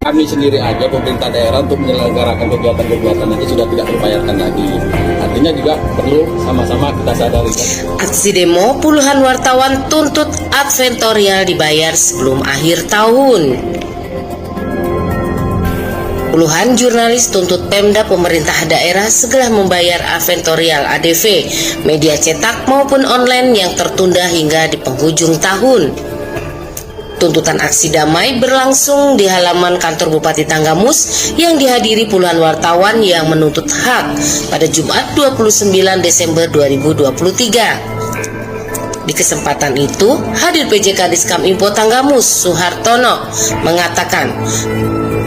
Kami sendiri aja pemerintah daerah untuk menyelenggarakan kegiatan-kegiatan itu sudah tidak terbayarkan lagi. Artinya juga perlu sama-sama kita sadari. Aksi demo puluhan wartawan tuntut adventorial dibayar sebelum akhir tahun. Puluhan jurnalis tuntut Pemda pemerintah daerah segera membayar adventorial ADV, media cetak maupun online yang tertunda hingga di penghujung tahun. Tuntutan aksi damai berlangsung di halaman kantor Bupati Tanggamus yang dihadiri puluhan wartawan yang menuntut hak pada Jumat 29 Desember 2023. Di kesempatan itu, hadir PJ Kadiscam Info Tanggamus Suhartono mengatakan,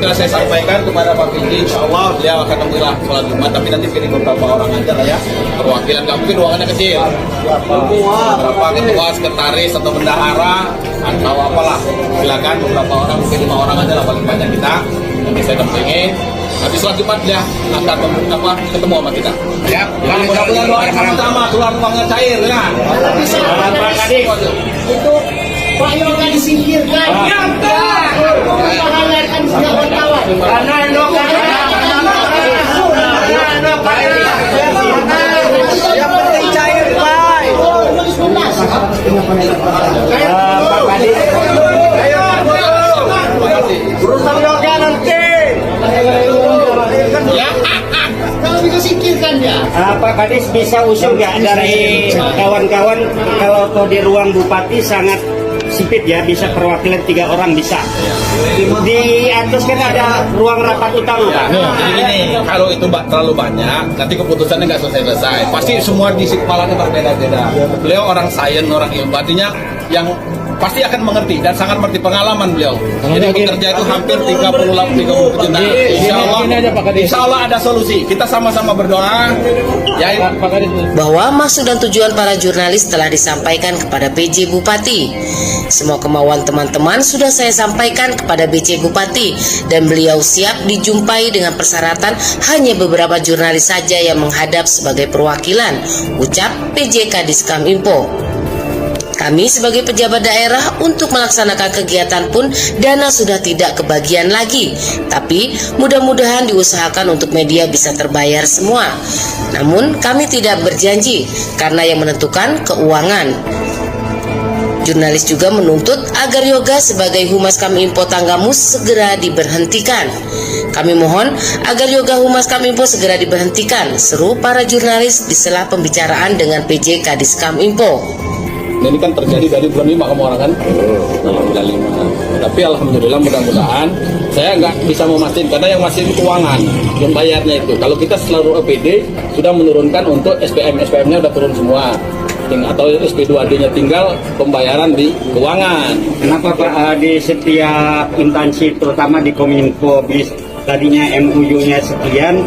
Saya sampaikan kepada Pak Pinji, insya Allah dia akan membela sholat Jumat, tapi nanti pilih beberapa orang aja lah ya, perwakilan, nggak mungkin ruangannya kecil, beberapa ketua, sekretaris atau bendahara atau apalah, silakan beberapa orang, mungkin 5 orang aja lah paling banyak kita, nanti saya dampingin, nanti sholat Jumat dia akan ketemu sama kita. Ya, mudah-mudahan doa sama-sama keluar ruangnya cair ya. Itu Pak Yoga disingkirkan. Membahayakan semua wartawan. Yang penting cair, Pak. Urusan Yoga nanti. Kalau disingkirkan dia. Pak Kadis bisa usul nggak dari kawan-kawan kalau di ruang Bupati sangat sempit ya, bisa perwakilan 3 orang bisa. Di atas kan ada ruang rapat utama, Pak. Jadi gini, kalau itu terlalu banyak, nanti keputusannya nggak selesai. Pasti semua di kepalanya berbeda-beda. Beliau orang sains, orang ilmu, artinya yang pasti akan mengerti dan sangat mengerti, pengalaman beliau. Jadi bekerja itu hampir 30 juta. Insya Allah ada solusi. Kita sama-sama berdoa. Ya, bahwa maksud dan tujuan para jurnalis telah disampaikan kepada PJ Bupati. Semua kemauan teman-teman sudah saya sampaikan kepada BC Bupati dan beliau siap dijumpai dengan persyaratan hanya beberapa jurnalis saja yang menghadap sebagai perwakilan, ucap PJ Kadiscam Info. Kami sebagai pejabat daerah untuk melaksanakan kegiatan pun dana sudah tidak kebagian lagi. Tapi mudah-mudahan diusahakan untuk media bisa terbayar semua. Namun kami tidak berjanji karena yang menentukan keuangan. Jurnalis juga menuntut agar Yoga sebagai Humas Info Tanggamus segera diberhentikan. Kami mohon agar Yoga Humas Info segera diberhentikan, seru para jurnalis di sela pembicaraan dengan PJ Kadiscam Info. ini kan terjadi dari bulan 5 kamu orang kan? Bulan 5. Tapi alhamdulillah mudah-mudahan saya nggak bisa memastikan karena yang masih keuangan yang bayarnya itu. Kalau kita seluruh EPD sudah menurunkan untuk SPM-nya udah turun semua. Atau SP2D-nya tinggal pembayaran di keuangan. Kenapa Pak di setiap instansi terutama di Kominfo tadinya MUU-nya sekian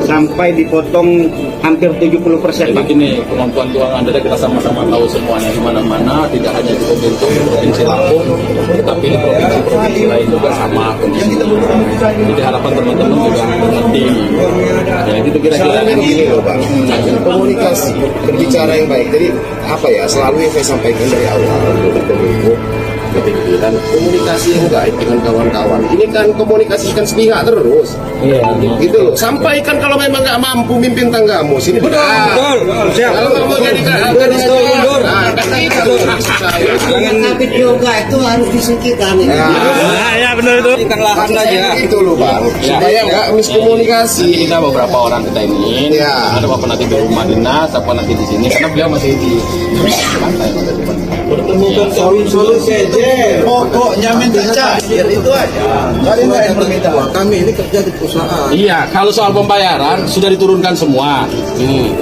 sampai dipotong hampir 70%. Jadi gini, kemampuan keuangan Anda kita sama-sama tahu semuanya di mana-mana, tidak hanya di Provinsi Lampung, tetapi di provinsi-provinsi lain juga sama kondisi. Jadi harapan teman-teman juga mengerti. Ya itu kira-kira gini loh Bang, komunikasi, berbicara yang baik. Jadi apa ya, selalu yang saya sampaikan dari awal Kominfo, dan komunikasi yang baik dengan kawan-kawan. Ini kan komunikasikan sepihak terus. Iya. Gitu loh. Sampaikan kalau memang nggak mampu mimpin Tanggamus ini. Betul. Kalau nggak mau jadi mundur. Tapi Yoga itu harus disingkirkan. Ya benar itu. Lahan aja. Itu loh Bang. Supaya nggak miskomunikasi. Kita beberapa orang kita ini, ada apa nanti di rumah dinas, apa nanti di sini, karena beliau masih di pantai. Pertemukan solusi aja. Pokoknya minta cair itu aja. Kali yang permintaan. Kami ini kerja di perusahaan. Iya, kalau soal pembayaran sudah diturunkan semua.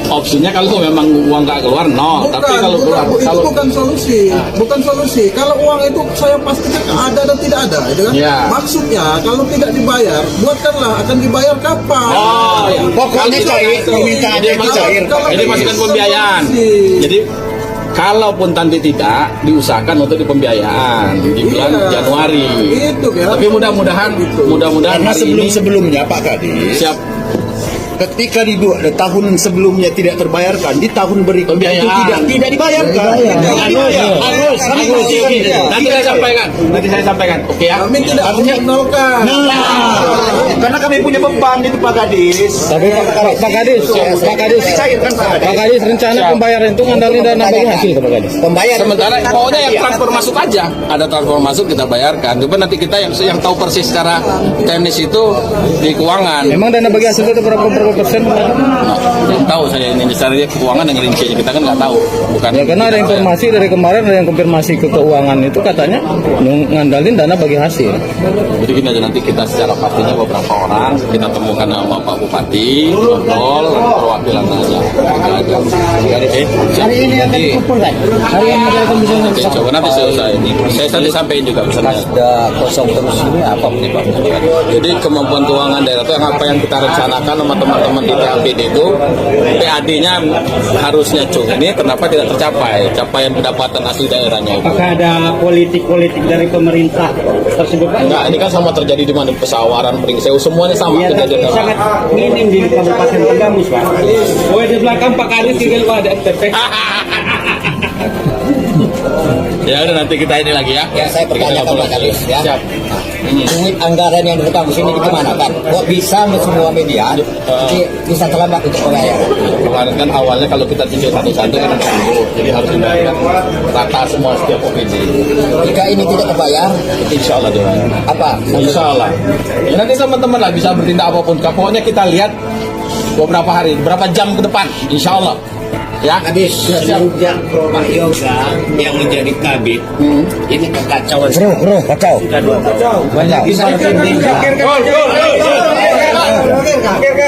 Opsinya kalau memang uang nggak keluar, no. Tapi kalau keluar, itu bukan solusi, bukan solusi. Kalau uang itu saya pastikan ada dan tidak ada, gitu kan? Ya. Maksudnya kalau tidak dibayar, buatkanlah akan dibayar kapan? Oh, iya. Pokoknya cair. Permintaannya itu cair. Jadi masukkan pembiayaan. Jadi kalaupun nanti tidak diusahakan untuk di pembiayaan di bulan Januari. Itu, ya. Tapi mudah-mudahan Karena hari ini sebelumnya Pak Kadis siap. ketika di tahun sebelumnya tidak terbayarkan, di tahun berikutnya itu tidak dibayarkan. Agus. Nanti saya sampaikan. Oke ya. Kami tidak menolkan. Karena kami punya beban itu Pak Kadis. Tapi Pak Kadis, rencana pembayaran itu ngandalin dana bagi hasil Pak Kadis. Sementara pokoknya yang transfer masuk aja, ada transfer masuk kita bayarkan. Coba nanti kita yang tahu persis secara teknis itu di keuangan. Emang dana bagi hasil itu berapa persen? Yang tahu saya ini secara keuangan yang rincinya kita kan nggak tahu. Bukan. Ya karena ada informasi dari kemarin ada yang konfirmasi ke keuangan itu katanya ngandalin dana bagi hasil. Jadi nanti kita secara pastinya beberapa orang kita temukan sama Pak Bupati, ngobrol, perwakilan aja. Hari ini akan dikumpul kan? Hari ini akan bisa nanti. Coba nanti selesai ini. Saya tadi sampaikan juga pesannya. Ada kosong terus ini apa nih Pak? Jadi kemampuan keuangan daerah itu apa yang kita rencanakan sama teman-teman di TAPD itu PAD-nya harusnya ini kenapa tidak tercapai capaian pendapatan asli daerahnya itu. Apakah ada politik dari pemerintah tersebut? Enggak, ini kan sama terjadi di mana pesawaran, Pringsewu, semuanya sama Iya, tapi kejadian. sangat minim di Kabupaten Tanggamus, Pak. Oh, di belakang Pak Kadis tinggal Pak ada FTP. Ya udah nanti kita ini lagi ya. Ya saya bertanya ke Pak Kadis ya. Siap. Duit anggaran yang datang ke sini gimana kan? Kok bisa semua media bisa terlambat untuk pembayaran? Kemarin kan awalnya kalau kita cicil satu-satu kan ada dulu, jadi harus dibayar rata semua setiap OPD. Jika ini tidak terbayar, Insya Allah dia. apa? Insya Allah. Ya, nanti teman-teman lah bisa bertindak apapun. Pokoknya kita lihat beberapa hari, beberapa jam ke depan. Insya Allah. Ya. Habis sejak Pak Yoga yang menjadi kabit, ini kekacauan. Bro, kacau. Banyak bisa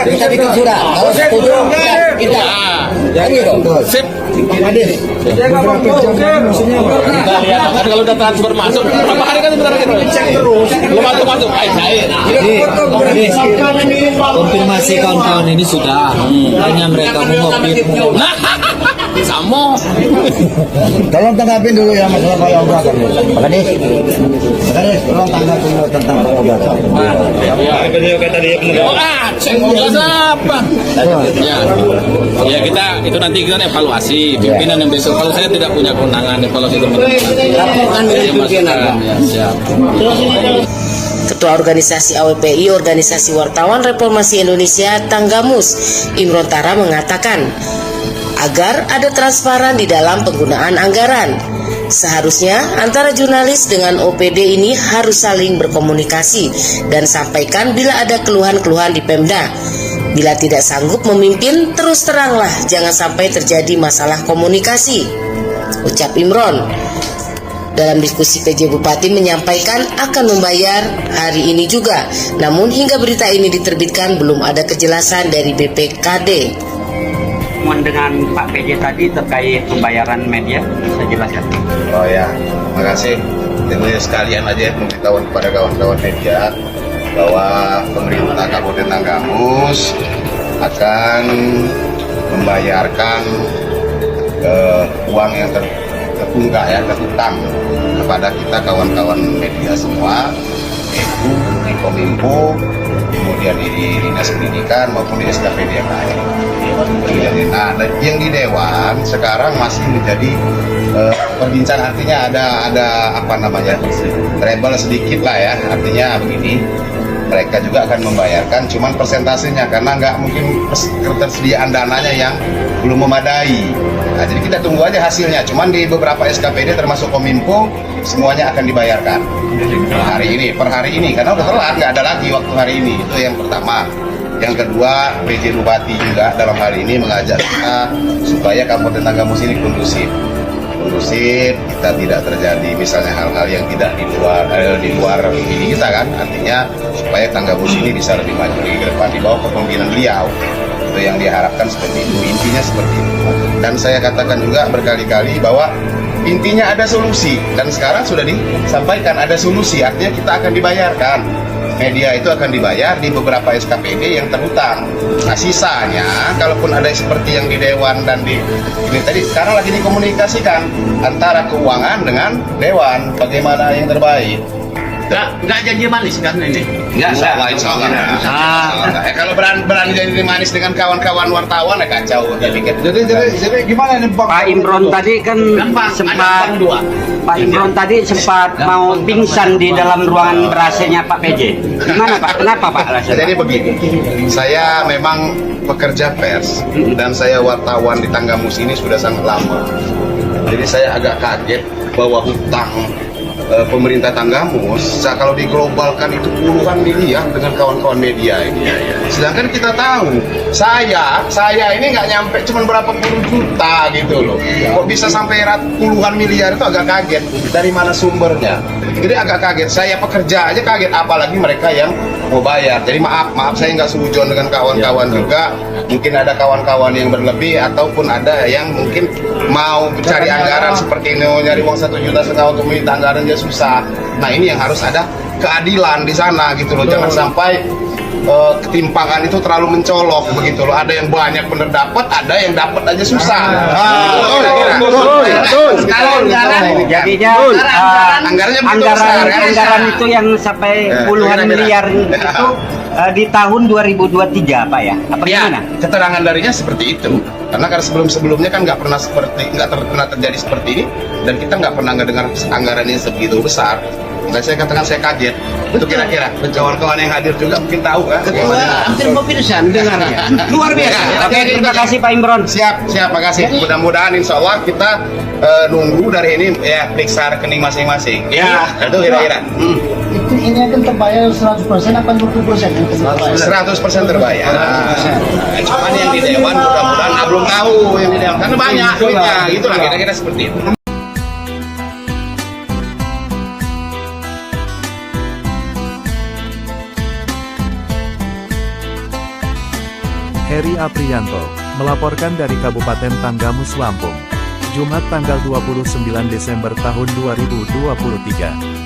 Kita bikin surat. Kalau setuju, kita. Ya, gitu. sip. Kita lihat kan kalau udah transfer masuk, berapa hari kan sebentar lagi cek terus. Belum masuk, cair. konfirmasi kawan-kawan ini sudah. Hanya mereka mengopit. Sama. Tolong tanggapin dulu ya masalah Pak Yoga. Pak Kadis, tolong tanggapin dulu tentang Pak Yoga. Cek apa? Ya kita itu nanti kita evaluasi pimpinan yang besok. Kalau saya tidak punya kewenangan evaluasi teman-teman. Laporkan dari pimpinan. Siap. Ketua Organisasi AWPI Organisasi Wartawan Reformasi Indonesia Tanggamus, Imron Tara mengatakan agar ada transparan di dalam penggunaan anggaran. Seharusnya antara jurnalis dengan OPD ini harus saling berkomunikasi dan sampaikan bila ada keluhan-keluhan di Pemda. Bila tidak sanggup memimpin, terus teranglah, jangan sampai terjadi masalah komunikasi, ucap Imron. Dalam diskusi PJ Bupati menyampaikan akan membayar hari ini juga. Namun hingga berita ini diterbitkan belum ada kejelasan dari BPKD. Dengan Pak PJ tadi terkait pembayaran media, bisa jelaskan? Oh ya, makasih. Tentunya sekalian aja memberitahuan kepada kawan-kawan media bahwa pemerintah Kabupaten Tanggamus akan membayarkan uang yang tertunggak ya, terutang kepada kita kawan-kawan media semua, yaitu di Kominfo, kemudian di Dinas Pendidikan maupun di SKPD yang lain. Nah, yang di Dewan sekarang masih menjadi perbincangan, artinya ada apa namanya, rebel sedikit lah ya, artinya begini, mereka juga akan membayarkan, cuman persentasenya karena nggak mungkin ketersediaan dananya yang belum memadai. Nah, jadi kita tunggu aja hasilnya. Cuman di beberapa SKPD termasuk Kominfo semuanya akan dibayarkan hari ini, per hari ini, karena udah telat, nggak ada lagi waktu hari ini. Itu yang pertama. Yang kedua, PJ Bupati juga dalam hal ini mengajak kita supaya Kabupaten Tanggamus ini kondusif, kita tidak terjadi misalnya hal-hal yang tidak di luar ini kita kan, artinya supaya Tanggamus ini bisa lebih maju lagi ke depan di bawah kepemimpinan beliau. Itu yang diharapkan seperti itu, intinya seperti itu. Dan saya katakan juga berkali-kali bahwa intinya ada solusi, dan sekarang sudah disampaikan ada solusi, artinya kita akan dibayarkan. Media itu akan dibayar di beberapa SKPD yang terhutang. Nah, sisanya kalaupun ada seperti yang di Dewan dan di ini tadi, sekarang lagi dikomunikasikan antara keuangan dengan Dewan, bagaimana yang terbaik. Nggak janji manis kan ini? Insya Allah. Insya Allah. Kalau berani jadi manis dengan kawan-kawan wartawan ya kacau. Jadi gimana nih Pak Imron tadi kan sempat Pak Imron tadi sempat mau pingsan di dalam ruangan ber-AC-nya Pak PJ. Gimana Pak? Kenapa Pak? Jadi begini, saya memang pekerja pers dan saya wartawan di Tanggamus ini sudah sangat lama. Jadi saya agak kaget bahwa hutang pemerintah Tanggamus, kalau diglobalkan itu puluhan miliar dengan kawan-kawan media ini. Sedangkan kita tahu, saya ini nggak nyampe cuma berapa puluh juta gitu loh. Kok bisa sampai puluhan miliar itu agak kaget. Dari mana sumbernya? Jadi agak kaget. Saya pekerja aja kaget, apalagi mereka yang mau bayar. Jadi maaf saya nggak sehujon dengan kawan-kawan juga. Mungkin ada kawan-kawan yang berlebih ataupun ada yang mungkin mau mencari anggaran seperti ini, mau nyari uang 1,5 juta untuk minta anggaran dia susah. Nah ini yang harus ada keadilan di sana gitu loh. Jangan sampai ketimpangan itu terlalu mencolok begitu loh. Ada yang banyak bener dapat, ada yang dapat aja susah. Jadinya anggaran itu yang sampai puluhan miliar itu di tahun 2023 Pak ya? Apa gimana? Keterangan darinya seperti itu. Karena sebelum-sebelumnya kan nggak pernah terjadi seperti ini, dan kita nggak pernah ngedengar anggaran yang segitu besar. Dan saya katakan saya kaget. Itu kira-kira kawan-kawan yang hadir juga mungkin tahu kan? Hampir mau pingsan dengarnya. Luar biasa. Oke, terima kasih Pak Imron. Siap, makasih. Mudah-mudahan insya Allah kita nunggu dari ini ya periksa rekening masing-masing. Ya, itu kira-kira. Ini akan terbayar 100% apa 20%? 100% terbayar. Cuman yang di Dewan mudah-mudahan belum tahu yang di Dewan karena banyak duitnya. Itulah kira-kira seperti itu. Heri Aprianto, melaporkan dari Kabupaten Tanggamus, Lampung. Jumat tanggal 29 Desember tahun 2023.